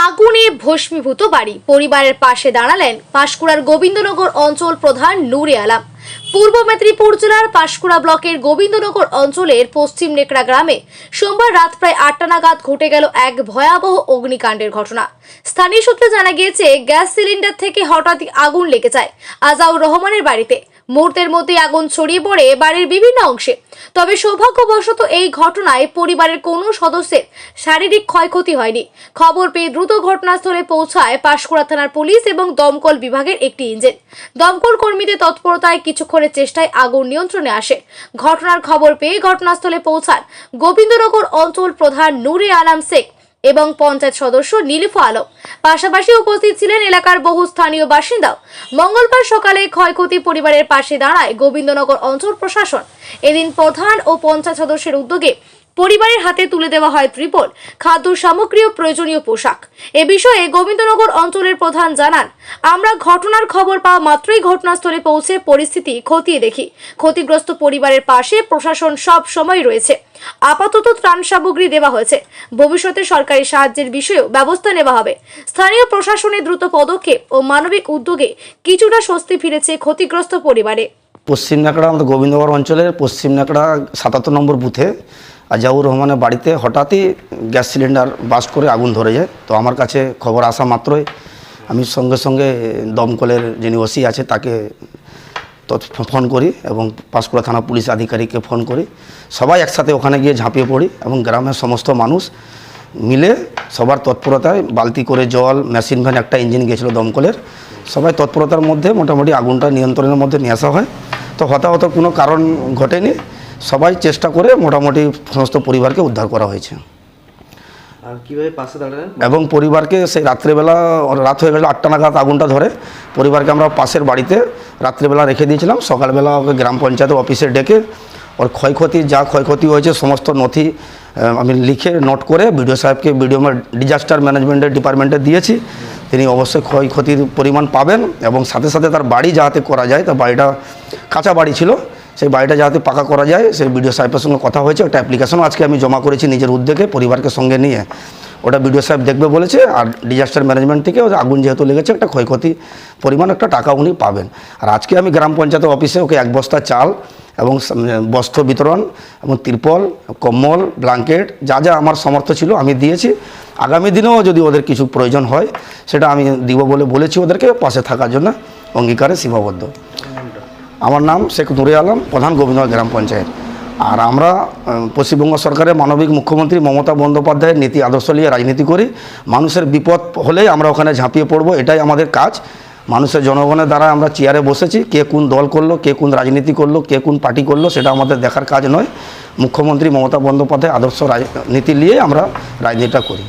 আগুনে ভস্মীভূত বাড়ি, পরিবারের পাশে দাঁড়ালেন পাঁশকুড়ার গোবিন্দনগর অঞ্চল প্রধান নূরে আলম। পূর্ব মেদিনীপুর জেলার পাঁশকুড়া ব্লকের গোবিন্দনগর অঞ্চলের পশ্চিম নেকড়া গ্রামে সোমবার রাত প্রায় 8টা নাগাদ ঘটে গেল এক ভয়াবহ অগ্নিকাণ্ডের ঘটনা। স্থানীয় সূত্রে জানা গিয়েছে, গ্যাস সিলিন্ডার থেকে হঠাৎ আগুন লেগে যায় আজাউর রহমানের বাড়িতে। মুহূর্তের মধ্যে আগুন ছড়িয়ে পড়ে বাড়ির বিভিন্ন অংশে। তবে সৌভাগ্যবশত এই ঘটনায় পরিবারের কোনো সদস্যের শারীরিক ক্ষয়ক্ষতি হয়নি। খবর পেয়ে দ্রুত ঘটনাস্থলে পৌঁছায় পাঁশকুড়া থানার পুলিশ এবং দমকল বিভাগের একটি ইঞ্জিন। দমকল কর্মীদের তৎপরতায় কিছুক্ষণের চেষ্টায় আগুন নিয়ন্ত্রণে আসে। ঘটনার খবর পেয়ে ঘটনাস্থলে পৌঁছান গোবিন্দনগর অঞ্চল প্রধান নূরে আলম শেখ এবং পঞ্চায়েত সদস্য নীলিফা আলম। পাশাপাশি উপস্থিত ছিলেন এলাকার বহু স্থানীয় বাসিন্দাও। মঙ্গলবার সকালে ক্ষয়ক্ষতি পরিবারের পাশে দাঁড়ায় গোবিন্দনগর অঞ্চল প্রশাসন। এদিন প্রধান ও পঞ্চায়েত সদস্যের উদ্যোগে পরিবারের হাতে তুলে দেওয়া হয় ত্রিপল, খাদ্য সামগ্রী ও প্রয়োজনীয় পোশাক। এ বিষয়ে গোবিন্দনগর অঞ্চলের প্রধান জানান, আমরা ঘটনার খবর পাওয়া মাত্রই ঘটনাস্থলে পৌঁছে পরিস্থিতি খতিয়ে দেখি। ক্ষতিগ্রস্ত পরিবারের পাশে প্রশাসন সব সময় রয়েছে। আপাতত ত্রাণ সামগ্রী দেওয়া হয়েছে, ভবিষ্যতে সরকারি সাহায্যের বিষয়েও ব্যবস্থা নেওয়া হবে। স্থানীয় প্রশাসনের দ্রুত পদক্ষেপ ও মানবিক উদ্যোগে কিছুটা স্বস্তি ফিরেছে ক্ষতিগ্রস্ত পরিবারে। পশ্চিম নেকড়া, আমাদের গোবিন্দনগর অঞ্চলের পশ্চিম নেকড়া 77 নম্বর বুথে আজাউর রহমানের বাড়িতে হঠাৎই গ্যাস সিলিন্ডার বাস্ট করে আগুন ধরে যায়। তো আমার কাছে খবর আসা মাত্রই আমি সঙ্গে সঙ্গে দমকলের যিনি ওসি আছে তাকে ফোন করি এবং পাঁশকুড়া থানা পুলিশ আধিকারিককে ফোন করি। সবাই একসাথে ওখানে গিয়ে ঝাঁপিয়ে পড়ি এবং গ্রামের সমস্ত মানুষ মিলে সবার তৎপরতায় বালতি করে জল, মেশিন ভ্যান, একটা ইঞ্জিন গিয়েছিল দমকলের, সবাই তৎপরতার মধ্যে মোটামুটি আগুনটা নিয়ন্ত্রণের মধ্যে নিয়ে আসা হয়। তো হতাহত কোনো কারণ ঘটেনি, সবাই চেষ্টা করে মোটামুটি সমস্ত পরিবারকে উদ্ধার করা হয়েছে। আর কীভাবে পাশে দাঁড়ালেন? এবং পরিবারকে সেই রাত্রেবেলা, রাত হয়ে গেল 8টা নাগাদ আগুনটা ধরে, পরিবারকে আমরা পাশের বাড়িতে রাত্রেবেলা রেখে দিয়েছিলাম। সকালবেলা ওকে গ্রাম পঞ্চায়েত অফিসে ডেকে ওর যা ক্ষয়ক্ষতি হয়েছে সমস্ত নথি আমি লিখে নোট করে বিডিও সাহেবকে, ডিজাস্টার ম্যানেজমেন্টের ডিপার্টমেন্টে দিয়েছি। তিনি অবশ্যই ক্ষয়ক্ষতির পরিমাণ পাবেন এবং সাথে সাথে তার বাড়ি যাতে করা যায়, তার বাড়িটা কাঁচা বাড়ি ছিল, সেই বাড়িটা যাতে পাকা করা যায় সেই বিডিও সাহেবের সঙ্গে কথা হয়েছে। একটা অ্যাপ্লিকেশনও আজকে আমি জমা করেছি নিজের উদ্যোগে পরিবারকে সঙ্গে নিয়ে। ওটা বিডিও সাহেব দেখবে বলেছে। আর ডিজাস্টার ম্যানেজমেন্ট থেকে আগুন যেহেতু লেগেছে একটা ক্ষয়ক্ষতি পরিমাণ একটা টাকা উনি পাবেন। আর আজকে আমি গ্রাম পঞ্চায়েত অফিসে ওকে 1 বস্তা চাল এবং বস্ত্র বিতরণ এবং ত্রিপল, কম্বল, ব্ল্যাঙ্কেট যা যা আমার সামর্থ্য ছিল আমি দিয়েছি। আগামী দিনেও যদি ওদের কিছু প্রয়োজন হয় সেটা আমি দিব বলে বলেছি ওদেরকে, পাশে থাকার জন্য অঙ্গীকারে সীমাবদ্ধ। আমার নাম শেখ নূরে আলম, প্রধান গোবিন্দনগর গ্রাম পঞ্চায়েত। আর আমরা পশ্চিমবঙ্গ সরকারের মানবিক মুখ্যমন্ত্রী মমতা বন্দ্যোপাধ্যায়ের নীতি আদর্শ নিয়ে রাজনীতি করি। মানুষের বিপদ হলেই আমরা ওখানে ঝাঁপিয়ে পড়বো, এটাই আমাদের কাজ। মানুষের জনগণের দ্বারা আমরা চেয়ারে বসেছি, কে কোন দল করলো, কে কোন রাজনীতি করলো, কে কোন পার্টি করলো সেটা আমাদের দেখার কাজ নয়। মুখ্যমন্ত্রী মমতা বন্দ্যোপাধ্যায় আদর্শ রাজনীতি নিয়ে আমরা রাজনীতিটা করি।